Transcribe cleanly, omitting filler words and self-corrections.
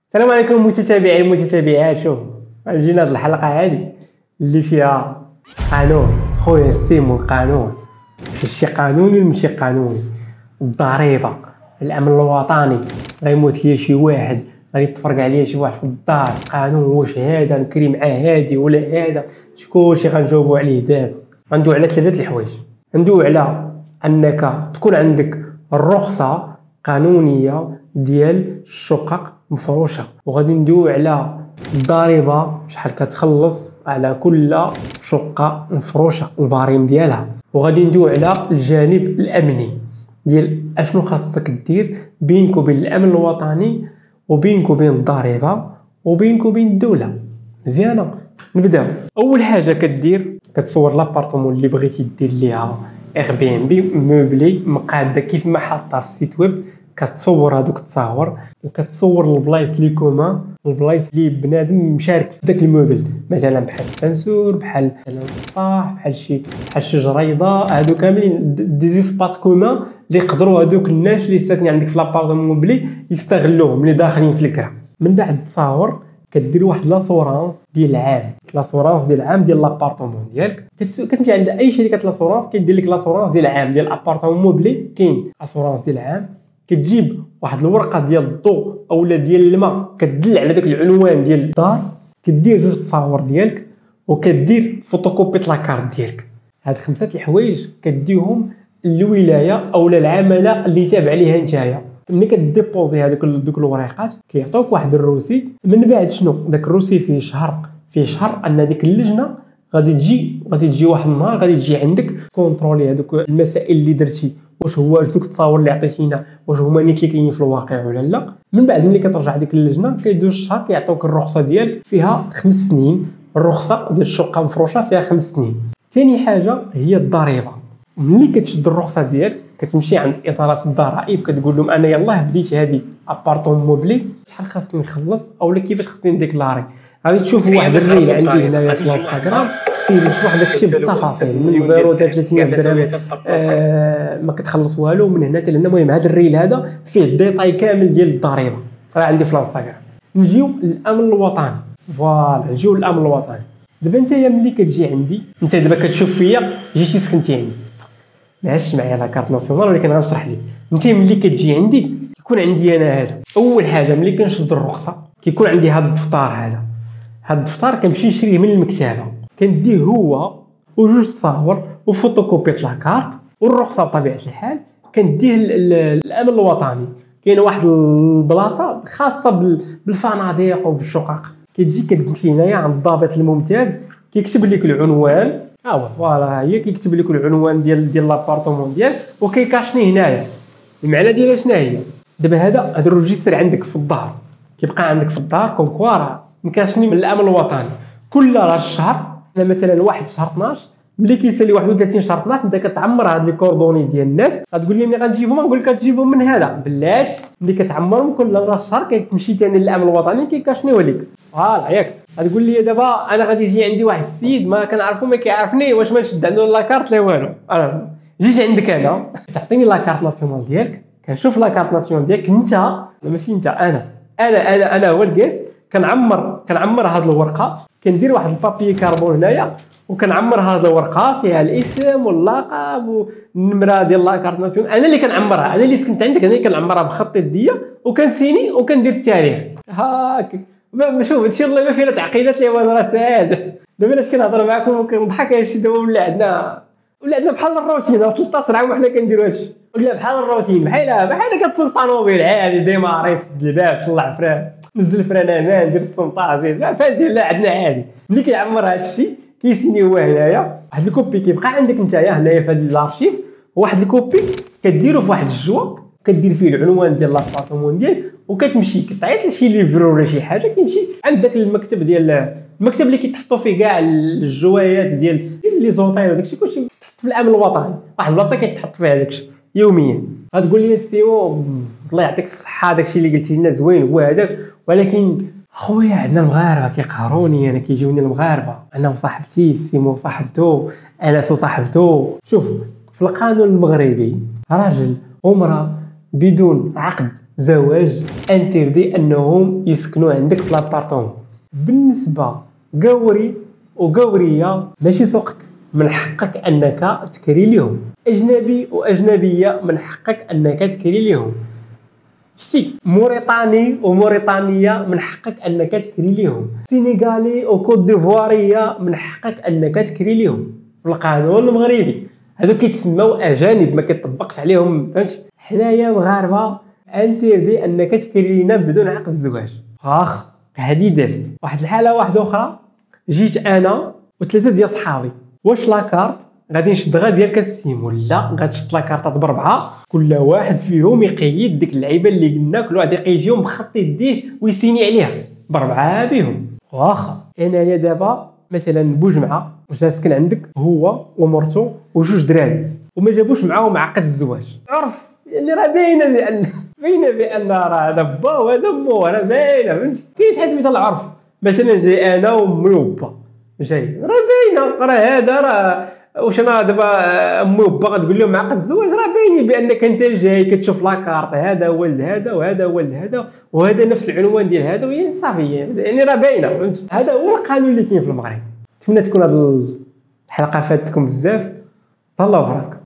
السلام عليكم متتابعين المتابعات. شوف جينا هاد الحلقه هادي اللي فيها قانون خويا السيمو. القانون شي قانوني ولا ماشي قانوني؟ الضريبه، الامن الوطني، غيموت ليا شي واحد، غادي يتفرق عليا شي واحد في الدار، القانون واش هذا نكري معاه هادي ولا هذا؟ كلشي غنجاوبوا عليه دابا. غندوي على ثلاثه الحوايج. ندوي على انك تكون عندك الرخصه قانونيه ديال الشقق مفروشه، وغادي ندوي على الضريبه شحال كتخلص على كل شقه مفروشه البريم ديالها، وغادي ندوي على الجانب الامني ديال اشنو خاصك دير بينك وبين الامن الوطني وبينك وبين الضريبه وبينك وبين الدوله. مزيانه، نبداو. اول حاجه كتصور لابارطمون اللي بغيتي دير ليها اير بي ام بي موبلي مقاده كيف ما حاطه في السيت ويب. كتصور هذوك التصاور وكتصور البلايص لي كومان، البلايص اللي بنادم مشارك في داك الموبل، مثلا بحال السنسور، بحال السطاح، بحال شي جريضه. هادو كاملين دي زيسباس كومان اللي يقدروا هادوك الناس اللي ساكنين عندك في لابارطمون موبلي يستغلوهم، اللي داخلين في الكرا. من بعد تصاور كدير واحد لاسورانس ديال العام، لاسورانس ديال العام ديال لابارطمون ديالك. كتمشي عند اي شركه لاسورانس كيدير لك لاسورانس ديال العام ديال الابارطمون موبلي. كاين اسورانس ديال العام، كتجيب واحد الورقه ديال الضوء اولا ديال الماء كتدل على داك العنوان ديال الدار، كدير جوج تصاور ديالك وكدير فوتوكوبي لاكارت ديالك. هاد خمسه الحوايج كديهم الولايه اولا العماله اللي تابع ليها نتايا. ملي كديبوزي هذوك الوريقات كيعطوك واحد الروسي. من بعد شنو داك الروسي فيه شهر ان ديك اللجنه غادي تجي واحد النهار، غادي تجي عندك كونترولي هذوك المسائل اللي درتي، واش هو دوك التصاور اللي عطيتينا واش هما نيت اللي كاينين في الواقع ولا لا. من بعد ملي كترجع ديك اللجنه كيدوز الشهر كيعطوك الرخصه ديالك فيها 5 سنين. الرخصه ديال الشقه مفروشه فيها 5 سنين. ثاني حاجه هي الضريبه. ملي كتشد الرخصه ديالك كتمشي عند اداره الضرائب كتقول لهم انا يلاه بديت هذه ابارطون موبلي، شحال خاصني نخلص اولا كيفاش خاصني نديكلاري. غادي تشوفوا واحد الريل عندي هنايا في الانستغرام فيه مشروح داكشي بالتفاصيل من 0 حتى 300 درهم ما كتخلص والو من هنا حتى لهنا. المهم هذا الريل هذا فيه الديتاي كامل ديال الضريبه، راه عندي في الانستغرام. نجيو للامن الوطني. فوالا نجيو للامن الوطني. دابا نتايا ملي كتجي عندي، انت دابا كتشوف فيا جيتي سكنتي عندي، ما عادش معايا لاكارت ناسيونال، ولكن غنشرح لك. انت ملي كتجي عندي يكون عندي انا هذا. اول حاجه ملي كنشد الرخصه كيكون عندي هذا الدفتر. هذا الدفتر كنمشي نشريه من المكتبه، كنديه هو وجوج تصاور وفوتوكوبي لاكارت والرخصه بطبيعه الحال. كنديه الامن الوطني. كاين واحد البلاصه خاصه بالفنادق وبالشقق، كتجي كتمشي هنايا عند الضابط الممتاز كيكتب لك العنوان. فوالا هي كيكتب لك العنوان ديال لابارطمون ديالك وكيكاشني هنايا. المعنى ديالها شنو هي؟ دابا هذا الريجستر عندك في الدار، كيبقى عندك في الدار كونكوار مكاشني من الامن الوطني. كل راس الشهر مثلا 1 شهر 12 ملي كيسالي 31 شهر 12 انت كتعمر هاد لي كوردوني ديال الناس. غتقول لي ملي غتجيبهم نقول لك كتجيبهم من هذا. بلاتي ملي كتعمرهم كل راس الشهر كتمشي ثاني للامن الوطني كيكاشنيوه لك. فوالا ياك غتقول لي دابا انا غادي يجي عندي واحد السيد ما كنعرفو ما كيعرفني، واش ما نشد عنده لاكارت لا والو. انا جيت عندك انا تعطيني لاكارت ناسيونال ديالك، كنشوف لاكارت ناسيونال ديالك انت ماشي انت، انا هو الكاس. كنعمر هاد الورقه، كندير واحد البابي كاربون هنايا وكنعمر هاد الورقه فيها الاسم واللقب والنمره ديال لاكارت ناسيونال. انا اللي كنعمرها، انا اللي سكنت عندك، انا اللي كنعمرها بخط يديا وكنسيني وكندير التاريخ هاك. شوف هادشي والله ما فينا تعقيدات لي وانا راه ساهل. دابا علاش كنهضر معكم وكنضحك هادشي دابا ولا عندنا بحال الروتين. 13 عام وحنا كنديروا هادشي ولا بحال الروتين، بحال كتسوق طوموبيل عادي ديماري سد الباب طلع فران نزل فران امان دير السنطه زيد فهمتي. لا عندنا عادي ملي كيعمر هادشي كيسيني هو هنايا. واحد الكوبي كيبقى عندك نتايا هنايا في هاد الارشيف. واحد الكوبي كديرو في واحد الجوا كدير فيه العنوان ديال لابارطمون ديالك وكتمشي كتعيط لشي ليفرو ولا شي حاجه كيمشي عند داك المكتب اللي كيتحطوا فيه كاع الجوايات ديال لي زوطيل وداكشي كلشي كيتحط في الامن الوطني. واحد البلاصه كيتحط فيها داكشي يوميا. غتقول لي سيمو الله يعطيك الصحه داكشي اللي قلتي لنا زوين هو هذاك، ولكن خويا عندنا المغاربه كيقهروني. انا كيجيوني المغاربه، انا وصاحبتي سيمو صاحبتو، انا صاحبتو. شوف في القانون المغربي راجل ومراه بدون عقد زواج انتردي انهم يسكنوا عندك في لابارتومون. بالنسبه قوري وقوريه ماشي سوقك، من حقك انك تكري ليهم. اجنبي واجنبيه من حقك انك تكري ليهم. شتي موريتاني وموريتانيه من حقك انك تكري ليهم. سينيغالي وكوت ديفواريه من حقك انك تكري ليهم. في القانون المغربي هادو كيتسموا اجانب، ما كيطبقش عليهم، فهمت؟ حنايا مغاربه انتردي انك تكري لينا بدون عقد الزواج. اخ هادي دازت واحد الحاله واحده اخرى. جيت انا وثلاثه ديال صحابي، واش لاكارت غادي نشد غير ديال كاس السيم ولا غتشد لاكارطات بربعه، كل واحد فيهم يقيد ديك اللعيبه اللي قلنا، كل واحد يقيد فيهم بخط يديه ويسيني عليها بربعه بهم. واخا انايا دابا مثلا بوجمعه واش ساكن عندك هو ومرته وجوج دراري وما جابوش معاهم عقد الزواج، عرف اللي راه باينه بان راه هذا با وهذا مو، راه باينه، فهمتي؟ كاين شحال سميتها العرف. مثلا جاي انا وامي وبا جاي، راه باينه، راه هذا راه واش انا دابا امي وبا غتقول لهم عقد الزواج، راه باينين بانك انت جاي كتشوف لاكارت، هذا ولد هذا وهذا ولد هذا وهذا نفس العنوان ديال هذا، وهي صافي يعني راه باينه، فهمت؟ هذا هو القانون اللي كاين في المغرب. نتمنى تكون هذه الحلقه فاتتكم بزاف. تهلاو براسكم.